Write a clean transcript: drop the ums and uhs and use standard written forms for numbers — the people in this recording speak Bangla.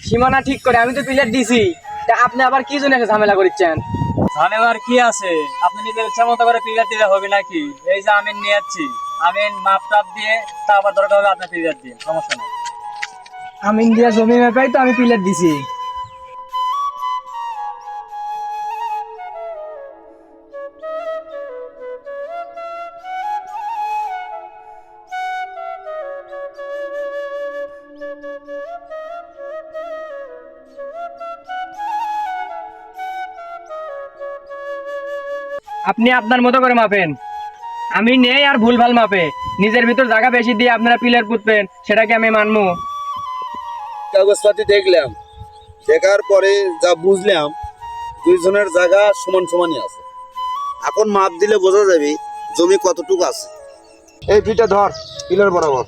সীমানা ঠিক করে আমি তো পিলার দিছি, তা আপনি আবার কি জন্য এসে ঝামেলা করছেন? ঝামেলার কি আছে? আপনি নিজের ইচ্ছা মতো করে পিলার দিলে হবে নাকি? এই যে আমিন নিয়ে যাচ্ছি, আমিন মাপ টাপ দিয়ে তারপর দরকার হবে আপনার পিলার দিয়ে, সমস্যা নেই। আমি ইন্ডিয়া জমি মেপাই তো আমি পিলার দিছি। আপনি আপনার মতো করে মাপেন, আমি নেই আর ভুলভাল মাপে নিজের ভিতর জায়গা বেশি দিয়ে আপনারা পিলার পুঁতবেন, সেটা কি আমি মানবো? কাগজপাতি দেখলাম, দেখার পরে যা বুঝলাম দুইজনের জায়গা সমান সমানই আছে। এখন মাপ দিলে বোঝা যাবে জমি কতটুকু আছে। এই দুইটা ধর পিলার বরাবর।